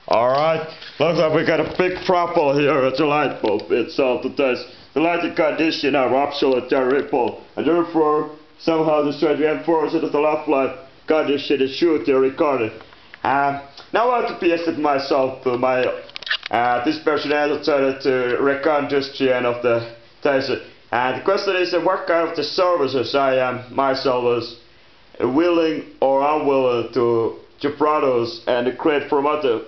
Alright, looks like we got a big problem here at the light bulb itself. The lighting condition are absolutely terrible, and therefore somehow the straight reinforced the left light condition is shooting recorded. Now I have to test myself this person has decided to record this gen of the test. And the question is what kind of the services I am myself is willing or unwilling to produce and create from other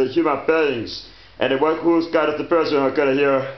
human beings, and who's kind of the person I'm gonna hear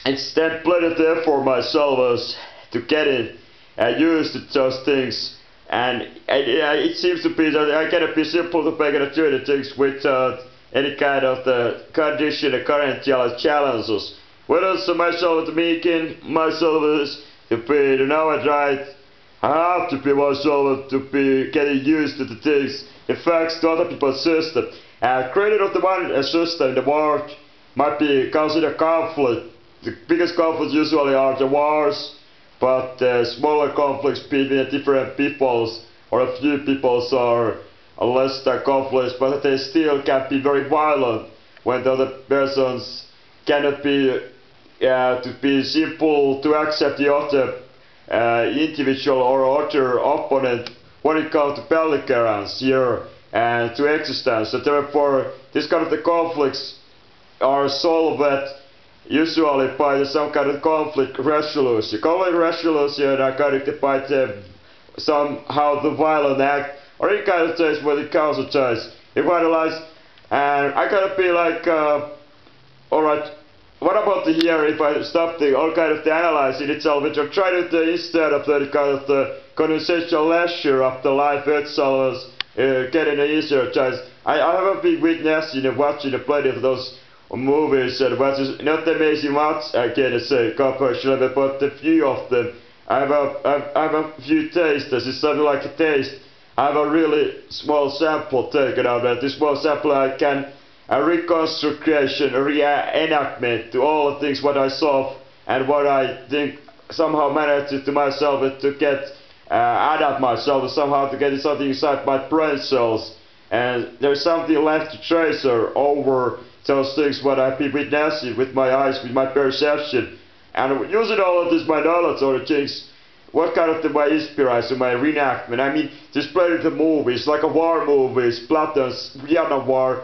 instead plenty of effort myself is to get it and use those things, and it seems to be that I cannot be simple to make it do the things without any kind of the condition and current challenges. What else myself to making myself is to be the now I tried. I have to be myself to be getting used to the things, effects to other people's system. And creating of the one system in the world might be considered conflict. The biggest conflicts usually are the wars, but smaller conflicts between different peoples or a few peoples are less than conflicts, but they still can be very violent when the other persons cannot be to be simple to accept the other individual or other opponent when it comes to belligerence here and to existence. So therefore this kind of the conflicts are solved usually by some kind of conflict resolution. Conflict resolution are conducted by somehow the violent act or any kind of case where it concentrates. If I realize, and I gotta be like alright, what about the here if I stop the all kind of the analyzing itself, which I'm trying to instead of the kind of the conversational leisure of the life itself getting an easier chance. I have a big weakness in watching plenty of those movies and what is not amazing much I can say comparatively, but a few of them. I have a few tastes. It's something like a taste. I have a really small sample taken out of this small sample I can a reconstruction, a reenactment to all the things what I saw and what I think somehow managed to myself to get adapt myself somehow to get something inside my brain cells, and there's something left to trace over those things what I've been witnessing with my eyes, with my perception, and using all of this my knowledge or the things. What kind of my inspiration, my reenactment? I mean, this plenty of the movies, like a war movies, Platon's Vietnam War.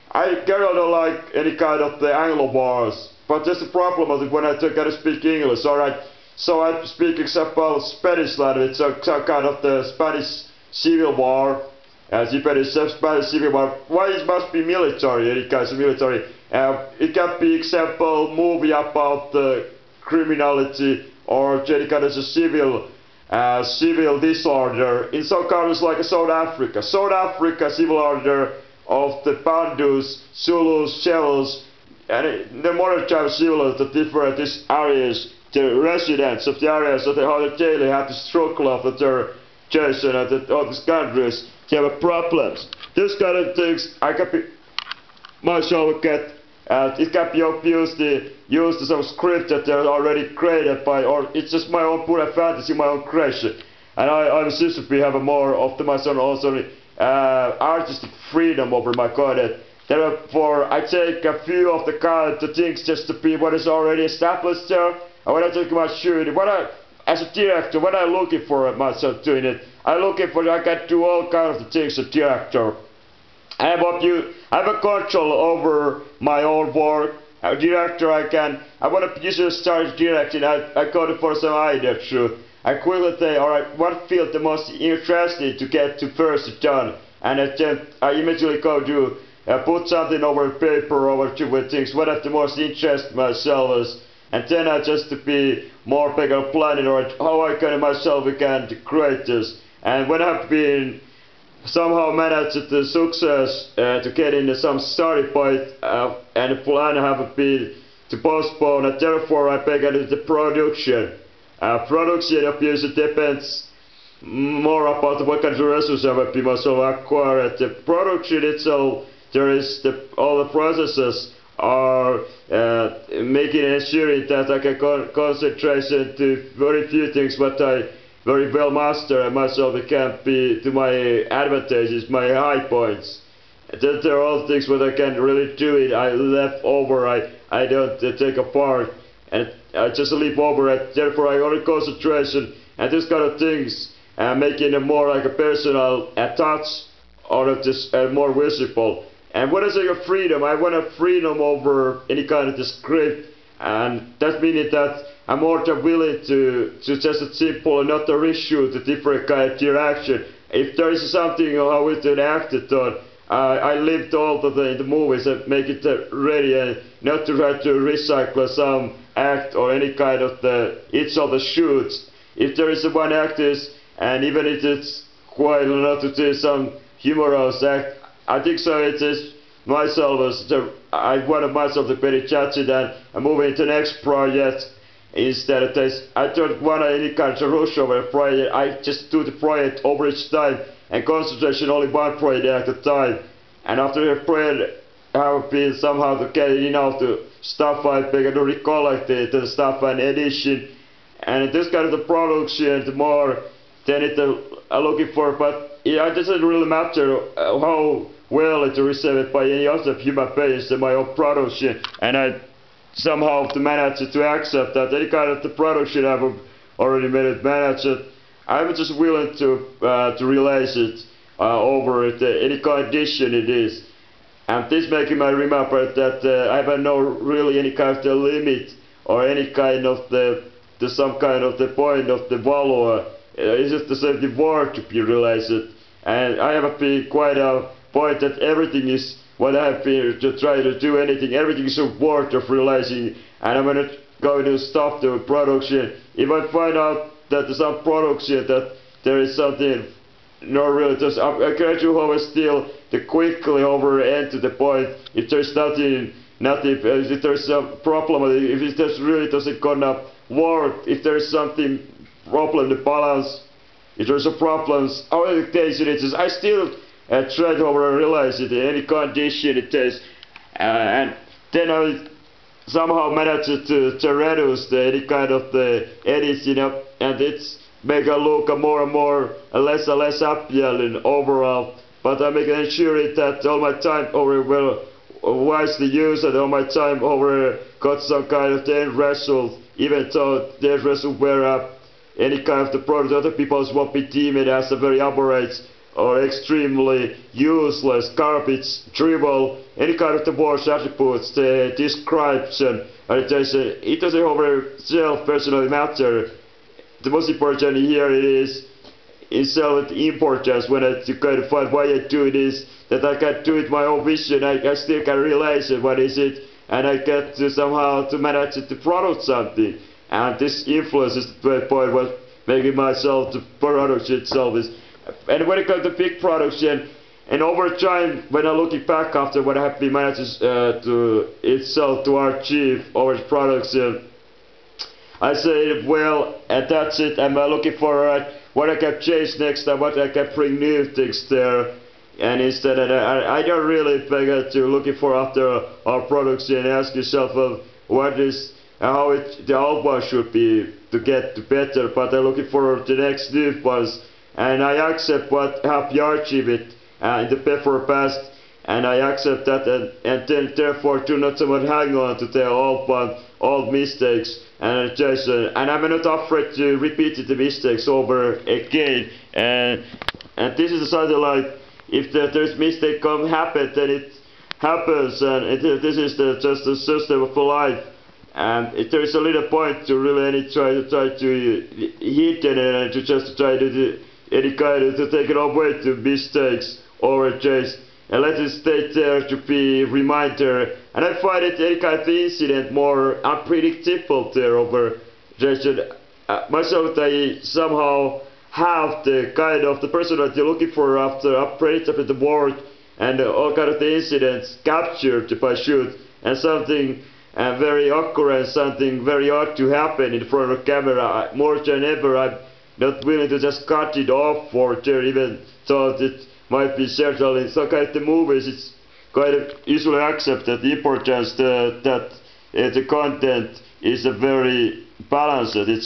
I don't like any kind of the Anglo wars, but there's a problem of it when I gotta speak English, alright? So I speak example Spanish language, so kind of the Spanish Civil War, Spanish Civil War. Why it must be military, any kind of military? It can be example movie about the criminality or any kind of civil disorder in some countries like South Africa. South Africa civil order of the Pandus, Zulus, Chelus, and the modern time Zulus, the different areas, the residents of the areas of how they daily have the struggle of their Jason and all these countries, they have problems. This kind of things I can be myself get, it can be obviously used as some script that they're already created by, or it's just my own pure fantasy, my own creation. And I seem to be having more of my own also artistic freedom over my content. Therefore, I take a few of the things just to be what is already established there. And when I take my shooting, as a director, what I'm looking for myself doing it, I'm looking for I can do all kinds of things as a director. I have a control over my own work. As a director, I want to usually start directing. I go for some idea through. I quickly say, alright, what field the most interesting to get to first done, and then I immediately go to put something over paper over with things what I the most interest myself is, and then I just to be more bigger planning or how I can myself can create this. And when I've been somehow managed the success to get into some starting point and the plan have been to postpone, and therefore I began the production. Production obviously depends more about what kind of resources I will be myself acquired. The production itself, there is all the processes are making and ensuring that I can concentration to very few things but I very well master and myself it can be to my advantages, my high points. There are all things where I can't really do it. I left over. I don't take apart, and I just leave over it. Therefore, I only concentration and this kind of things, making it more like a personal touch, or just more visible. And when I say a freedom, I want a freedom over any kind of the script, and that means that I'm more than willing to just a simple, not a issue, the different kind of interaction. If there is something how it's acted on, I lived all of the movies and make it ready, and not to try to recycle some act or any kind of each of the shoots. If there is one actress, and even if it's quite a lot to do some humorous act, I think so it is myself as I wanted myself to be judged and moving to the next project. Instead of this, I don't want any kind of rush over a project. I just do the project over each time and concentration only one project at a time. And after the project, I have been somehow to get enough to stuff I began to recollect the stuff and edition. And this kind of the production, the more than it I'm looking for. But it doesn't really matter how well it's received by any other human beings than my own production. And I somehow to manage to accept that any kind of the production I've already made it manage it. I'm just willing to realize it over it, any condition it is. And this making me remember that I have no really any kind of the limit or any kind of some kind of the point of the value. It's just the same word to be realized. And I have been quite a point that everything is what I have been to try to do anything. Everything is a word of realizing, and I'm not going to stop the production. If I find out that there's some production that there is something not really just I try to always still to quickly over and to the point. If there's nothing if there's some problem, if it just really doesn't gonna work, if there's something problem the balance, if there's a problems, our case it is I still try to over realize it in any condition it is, and then I somehow managed to reduce any kind of the editing up, and it's make it look more and more less and less appealing overall. But I'm making sure that all my time over well wisely used, and all my time over got some kind of the end result, even though the end result were any kind of the product other people will be deemed it as a very aberrant or extremely useless, garbage, trivial, any kind of the worst attributes, the description, and it doesn't over itself personally matter. The most important here is itself the importance when I try to find why I do this, that I can do it my own vision, I still can realize it, what is it, and I get to somehow to manage to produce something. And this influence is the point what making myself the product itself is. And when it comes to big production, and over time, when I'm looking back after what I have been managed to itself to achieve over the production, I say, well, and that's it. I'm looking for what I can change next time, what I can bring new things there. And instead, I don't really beg to looking for after our production and ask yourself, what is how the old one should be to get better. But I'm looking for the next new ones. And I accept what have you achieved it in the before past, and I accept that, and then therefore do not someone hang on to the old mistakes and I'm not afraid to repeat the mistakes over again. And this is something like if there's mistake happen, then it happens, and this is just the system of life. And there is a little point to really try to hit it and to just try to do any kind of to take it away to mistakes or just and let it stay there to be reminder. And I find it any kind of incident more unpredictable there over just myself. I somehow have the kind of the personality looking for after upgrades of the world, and all kind of the incidents captured by shoot, and something very occurrent, something very odd to happen in front of camera. More than ever, I'm not willing to just cut it off for there, even though it might be certainly some kind of the movies. It's kind of usually accepted the importance that the content is a very balanced. It's